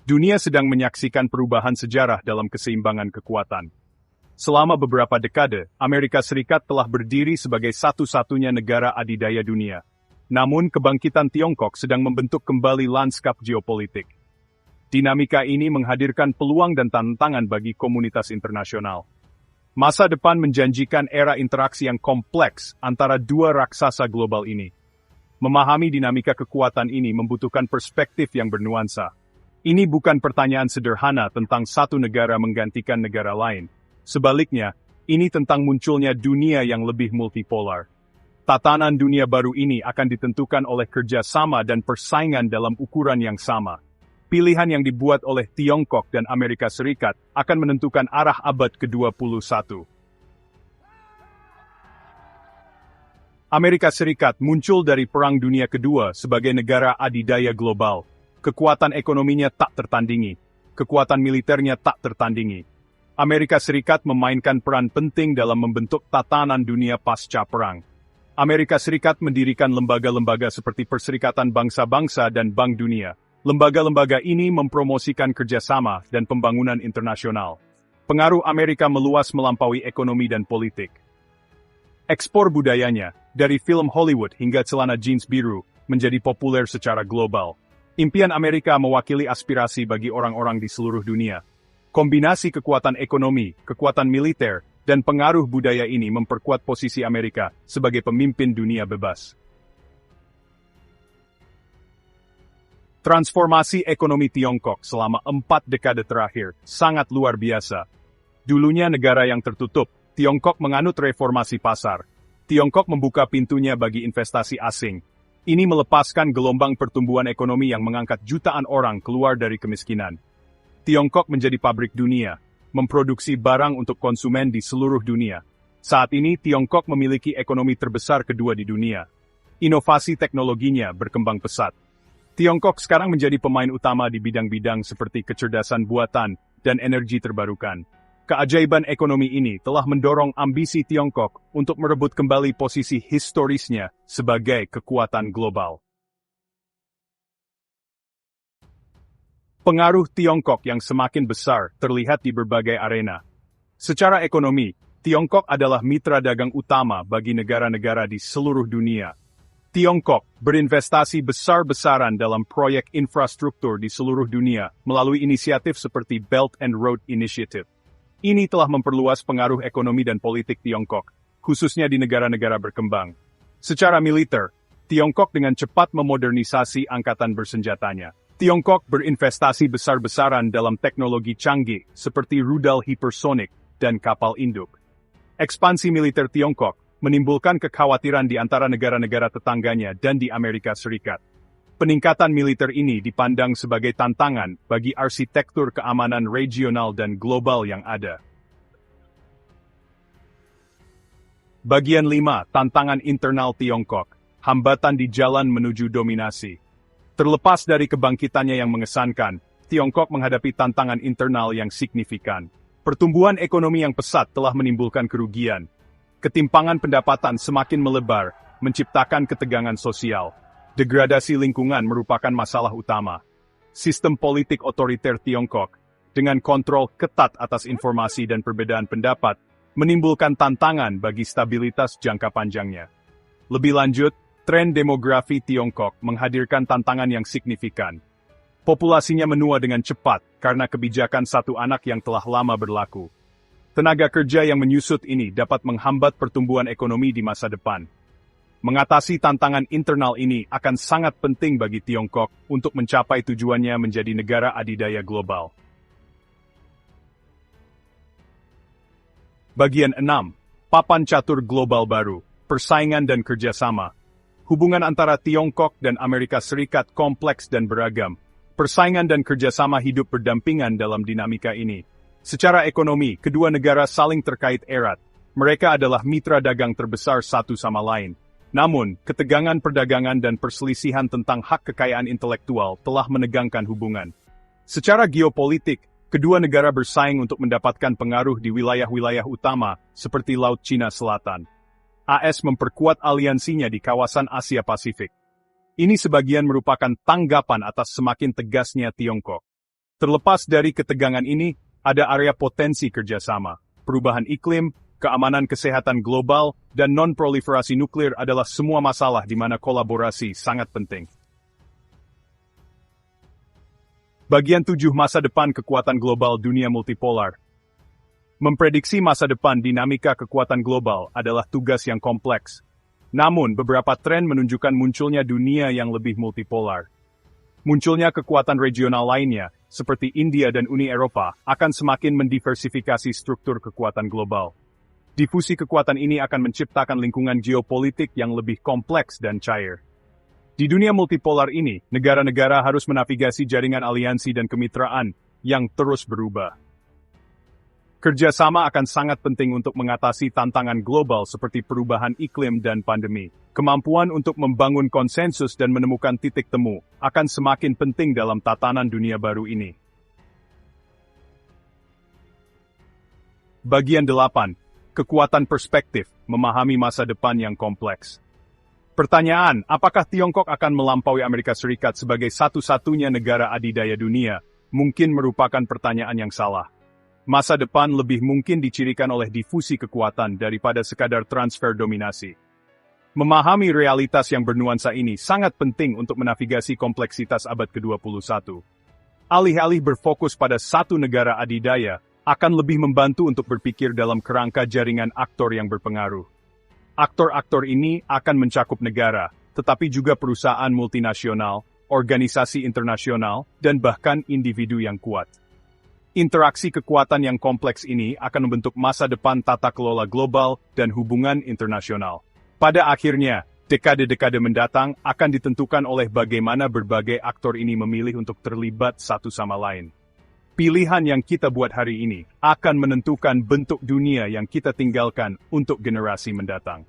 Dunia sedang menyaksikan perubahan sejarah dalam keseimbangan kekuatan. Selama beberapa dekade, Amerika Serikat telah berdiri sebagai satu-satunya negara adidaya dunia. Namun, kebangkitan Tiongkok sedang membentuk kembali lanskap geopolitik. Dinamika ini menghadirkan peluang dan tantangan bagi komunitas internasional. Masa depan menjanjikan era interaksi yang kompleks antara dua raksasa global ini. Memahami dinamika kekuatan ini membutuhkan perspektif yang bernuansa. Ini bukan pertanyaan sederhana tentang satu negara menggantikan negara lain. Sebaliknya, ini tentang munculnya dunia yang lebih multipolar. Tatanan dunia baru ini akan ditentukan oleh kerjasama dan persaingan dalam ukuran yang sama. Pilihan yang dibuat oleh Tiongkok dan Amerika Serikat akan menentukan arah abad ke-21. Amerika Serikat muncul dari Perang Dunia Kedua sebagai negara adidaya global. Kekuatan ekonominya tak tertandingi. Kekuatan militernya tak tertandingi. Amerika Serikat memainkan peran penting dalam membentuk tatanan dunia pasca perang. Amerika Serikat mendirikan lembaga-lembaga seperti Perserikatan Bangsa-Bangsa dan Bank Dunia. Lembaga-lembaga ini mempromosikan kerjasama dan pembangunan internasional. Pengaruh Amerika meluas melampaui ekonomi dan politik. Ekspor budayanya, dari film Hollywood hingga celana jeans biru, menjadi populer secara global. Impian Amerika mewakili aspirasi bagi orang-orang di seluruh dunia. Kombinasi kekuatan ekonomi, kekuatan militer, dan pengaruh budaya ini memperkuat posisi Amerika sebagai pemimpin dunia bebas. Transformasi ekonomi Tiongkok selama 4 dekade terakhir sangat luar biasa. Dulunya negara yang tertutup, Tiongkok menganut reformasi pasar. Tiongkok membuka pintunya bagi investasi asing. Ini melepaskan gelombang pertumbuhan ekonomi yang mengangkat jutaan orang keluar dari kemiskinan. Tiongkok menjadi pabrik dunia, memproduksi barang untuk konsumen di seluruh dunia. Saat ini Tiongkok memiliki ekonomi terbesar kedua di dunia. Inovasi teknologinya berkembang pesat. Tiongkok sekarang menjadi pemain utama di bidang-bidang seperti kecerdasan buatan dan energi terbarukan. Keajaiban ekonomi ini telah mendorong ambisi Tiongkok untuk merebut kembali posisi historisnya sebagai kekuatan global. Pengaruh Tiongkok yang semakin besar terlihat di berbagai arena. Secara ekonomi, Tiongkok adalah mitra dagang utama bagi negara-negara di seluruh dunia. Tiongkok berinvestasi besar-besaran dalam proyek infrastruktur di seluruh dunia melalui inisiatif seperti Belt and Road Initiative. Ini telah memperluas pengaruh ekonomi dan politik Tiongkok, khususnya di negara-negara berkembang. Secara militer, Tiongkok dengan cepat memodernisasi angkatan bersenjatanya. Tiongkok berinvestasi besar-besaran dalam teknologi canggih seperti rudal hipersonik dan kapal induk. Ekspansi militer Tiongkok menimbulkan kekhawatiran di antara negara-negara tetangganya dan di Amerika Serikat. Peningkatan militer ini dipandang sebagai tantangan bagi arsitektur keamanan regional dan global yang ada. Bagian 5. Tantangan internal Tiongkok. Hambatan di jalan menuju dominasi. Terlepas dari kebangkitannya yang mengesankan, Tiongkok menghadapi tantangan internal yang signifikan. Pertumbuhan ekonomi yang pesat telah menimbulkan kerugian. Ketimpangan pendapatan semakin melebar, menciptakan ketegangan sosial. Degradasi lingkungan merupakan masalah utama. Sistem politik otoriter Tiongkok, dengan kontrol ketat atas informasi dan perbedaan pendapat, menimbulkan tantangan bagi stabilitas jangka panjangnya. Lebih lanjut, tren demografi Tiongkok menghadirkan tantangan yang signifikan. Populasinya menua dengan cepat karena kebijakan satu anak yang telah lama berlaku. Tenaga kerja yang menyusut ini dapat menghambat pertumbuhan ekonomi di masa depan. Mengatasi tantangan internal ini akan sangat penting bagi Tiongkok untuk mencapai tujuannya menjadi negara adidaya global. Bagian 6. Papan catur global baru, persaingan dan kerjasama. Hubungan antara Tiongkok dan Amerika Serikat kompleks dan beragam. Persaingan dan kerjasama hidup berdampingan dalam dinamika ini. Secara ekonomi, kedua negara saling terkait erat. Mereka adalah mitra dagang terbesar satu sama lain. Namun, ketegangan perdagangan dan perselisihan tentang hak kekayaan intelektual telah menegangkan hubungan. Secara geopolitik, kedua negara bersaing untuk mendapatkan pengaruh di wilayah-wilayah utama seperti Laut Cina Selatan. AS memperkuat aliansinya di kawasan Asia Pasifik. Ini sebagian merupakan tanggapan atas semakin tegasnya Tiongkok. Terlepas dari ketegangan ini, ada area potensi kerjasama. Perubahan iklim, keamanan kesehatan global, dan non-proliferasi nuklir adalah semua masalah di mana kolaborasi sangat penting. Bagian 7 masa depan kekuatan global dunia multipolar. Memprediksi masa depan dinamika kekuatan global adalah tugas yang kompleks. Namun, beberapa tren menunjukkan munculnya dunia yang lebih multipolar. Munculnya kekuatan regional lainnya, seperti India dan Uni Eropa, akan semakin mendiversifikasi struktur kekuatan global. Difusi kekuatan ini akan menciptakan lingkungan geopolitik yang lebih kompleks dan cair. Di dunia multipolar ini, negara-negara harus menavigasi jaringan aliansi dan kemitraan yang terus berubah. Kerjasama akan sangat penting untuk mengatasi tantangan global seperti perubahan iklim dan pandemi. Kemampuan untuk membangun konsensus dan menemukan titik temu akan semakin penting dalam tatanan dunia baru ini. Bagian 8. Kekuatan perspektif, memahami masa depan yang kompleks. Pertanyaan, apakah Tiongkok akan melampaui Amerika Serikat sebagai satu-satunya negara adidaya dunia, mungkin merupakan pertanyaan yang salah. Masa depan lebih mungkin dicirikan oleh difusi kekuatan daripada sekadar transfer dominasi. Memahami realitas yang bernuansa ini sangat penting untuk menavigasi kompleksitas abad ke-21. Alih-alih berfokus pada satu negara adidaya, akan lebih membantu untuk berpikir dalam kerangka jaringan aktor yang berpengaruh. Aktor-aktor ini akan mencakup negara, tetapi juga perusahaan multinasional, organisasi internasional, dan bahkan individu yang kuat. Interaksi kekuatan yang kompleks ini akan membentuk masa depan tata kelola global dan hubungan internasional. Pada akhirnya, dekade-dekade mendatang akan ditentukan oleh bagaimana berbagai aktor ini memilih untuk terlibat satu sama lain. Pilihan yang kita buat hari ini akan menentukan bentuk dunia yang kita tinggalkan untuk generasi mendatang.